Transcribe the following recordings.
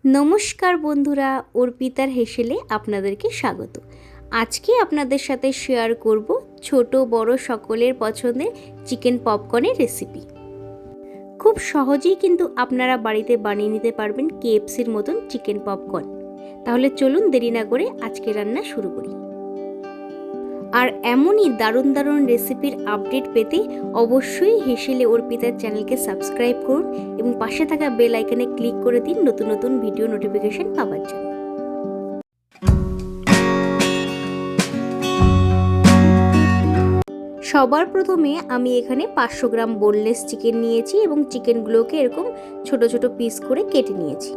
নমস্কার বন্ধুরা, অর্পিতার হেসেলে আপনাদেরকে স্বাগত। আজকে আপনাদের সাথে শেয়ার করব ছোট বড় সকলের পছন্দের চিকেন পপকর্নের রেসিপি। খুব সহজেই কিন্তু আপনারা বাড়িতে বানিয়ে নিতে পারবেন কেএফসির মতন চিকেন পপকর্ন। তাহলে চলুন দেরি না করে আজকে রান্না শুরু করি। আর এমনই দারুণ দারুণ রেসিপির আপডেট পেতে অবশ্যই হেসেলে অর্পিতার চ্যানেলকে সাবস্ক্রাইব করুন এবং পাশে থাকা বেল আইকনে ক্লিক করে দিন নতুন নতুন ভিডিও নোটিফিকেশন পাওয়ার জন্য। সবার প্রথমে আমি এখানে 500 গ্রাম বোনলেস চিকেন নিয়েছি এবং চিকেনগুলোকে এরকম ছোট ছোট পিস করে কেটে নিয়েছি।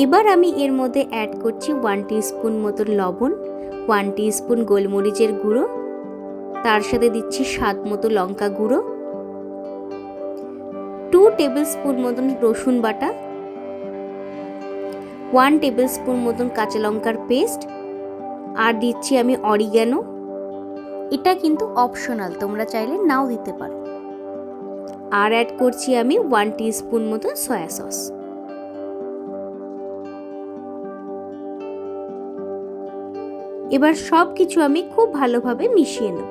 এবার আমি এর মধ্যে অ্যাড করছি 1 টিস্পুন মতন লবণ, 1 টিস্পুন গোলমরিচের গুঁড়ো, তার সাথে দিচ্ছি স্বাদ মতো লঙ্কা গুঁড়ো, 2 টেবিলস্পুন মতন রসুন বাটা, 1 টেবিলস্পুন মতন কাঁচা লঙ্কার পেস্ট, আর দিচ্ছি আমি অরিগ্যানো। এটা কিন্তু অপশনাল, তোমরা চাইলে নাও দিতে পারো। আর অ্যাড করছি আমি 1 টিস্পুন মতন সয়া সস। এবার সব কিছু আমি খুব ভালোভাবে মিশিয়ে নেব।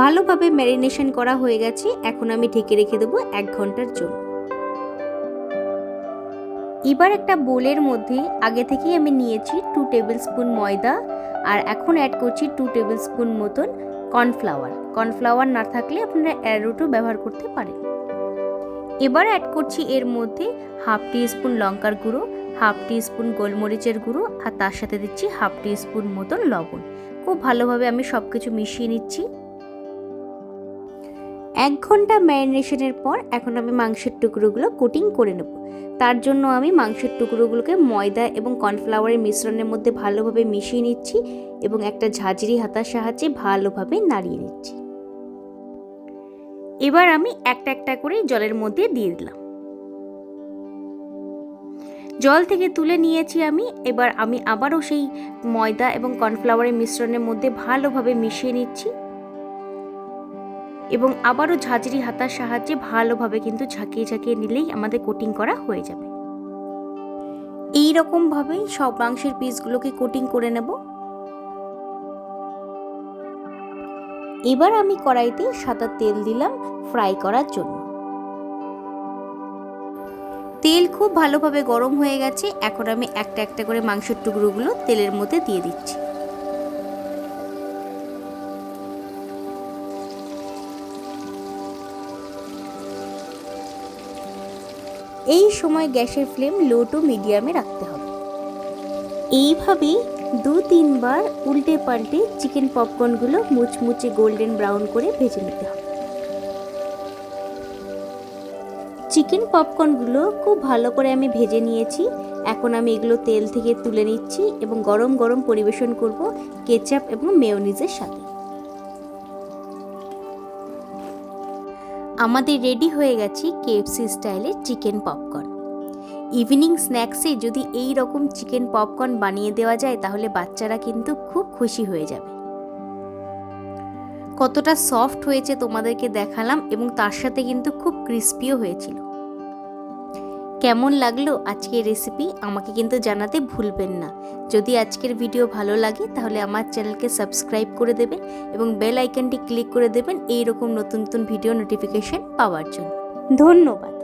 ভালোভাবে ম্যারিনেশন করা হয়ে গেছে, এখন আমি ঢেকে রেখে দেবো 1 ঘন্টার জন্য। এবার একটা বোলের মধ্যে আগে থেকেই আমি নিয়েছি 2 টেবিলস্পুন ময়দা, আর এখন অ্যাড করছি 2 টেবিলস্পুন মতন কর্নফ্লাওয়ার। কর্নফ্লাওয়ার না থাকলে আপনারা অ্যারোরুটও ব্যবহার করতে পারেন। এবার অ্যাড করছি এর মধ্যে 1/2 টিস্পুন লঙ্কার গুঁড়ো, 1/2 টিস্পুন গোলমরিচের গুঁড়ো, আর তার সাথে দিচ্ছি 1/2 টিস্পুন মতন লবণ। খুব ভালোভাবে আমি সব কিছু মিশিয়ে নিচ্ছি। 1 ঘন্টা ম্যারিনেশনের পর এখন আমি মাংসের টুকরোগুলো কোটিং করে নেব। তার জন্য আমি মাংসের টুকরোগুলোকে ময়দা এবং কর্নফ্লাওয়ারের মিশ্রণের মধ্যে ভালোভাবে মিশিয়ে নিচ্ছি এবং একটা ঝাঁঝরি হাতার সাহায্যে ভালোভাবে নাড়িয়ে নিচ্ছি। এবার আমি একটা একটা করে জলের মধ্যে দিয়ে দিলাম। জল থেকে তুলে নিয়েছি আমি। এবার আমি আবারও সেই ময়দা এবং কর্নফ্লাওয়ারের মিশ্রণের মধ্যে ভালোভাবে মিশিয়ে নিচ্ছি এবং আবারও ঝাঁঝরি হাতার সাহায্যে ভালোভাবে কিন্তু ঝাঁকিয়ে ঝাঁকিয়ে নিলেই আমাদের কোটিং করা হয়ে যাবে। এই রকম ভাবেই সব মাংসের পিসগুলোকে কোটিং করে নেব। এবার আমি কড়াইতে সাদা তেল দিলাম ফ্রাই করার জন্য। তেল খুব ভালোভাবে গরম হয়ে গেছে, এখন আমি একটা একটা করে মাংসের টুকরোগুলো তেলের মধ্যে দিয়ে দিচ্ছি। এই সময় গ্যাসের ফ্লেম লো টু মিডিয়ামে রাখতে হবে। এইভাবেই 2-3 বার উল্টে পাল্টে চিকেন পপকর্নগুলো মুচমুচে গোল্ডেন ব্রাউন করে ভেজে নিতে হবে। চিকেন পপকর্নগুলো খুব ভালো করে আমি ভেজে নিয়েছি। এখন আমি এগুলো তেল থেকে তুলে নিচ্ছি এবং গরম গরম পরিবেশন করব কেচাপ এবং মেয়োনিজের সাথে। আমাদের রেডি হয়ে গেছে কেএফসি স্টাইলের চিকেন পপকর্ন। ইভিনিং স্ন্যাক্সে যদি এই রকম চিকেন পপকর্ন বানিয়ে দেওয়া যায় তাহলে বাচ্চারা কিন্তু খুব খুশি হয়ে যাবে। কতটা সফট হয়েছে তোমাদেরকে দেখালাম এবং তার সাথে কিন্তু খুব ক্রিস্পিও হয়েছিল। কেমন লাগলো আজকের রেসিপি আমাকে কিন্তু জানাতে ভুলবেন না। যদি আজকের ভিডিও ভালো লাগে তাহলে আমার চ্যানেলকে সাবস্ক্রাইব করে দেবেন এবং বেল আইকনটি ক্লিক করে দেবেন এই রকম নতুন নতুন ভিডিও নোটিফিকেশন পাওয়ার জন্য। ধন্যবাদ।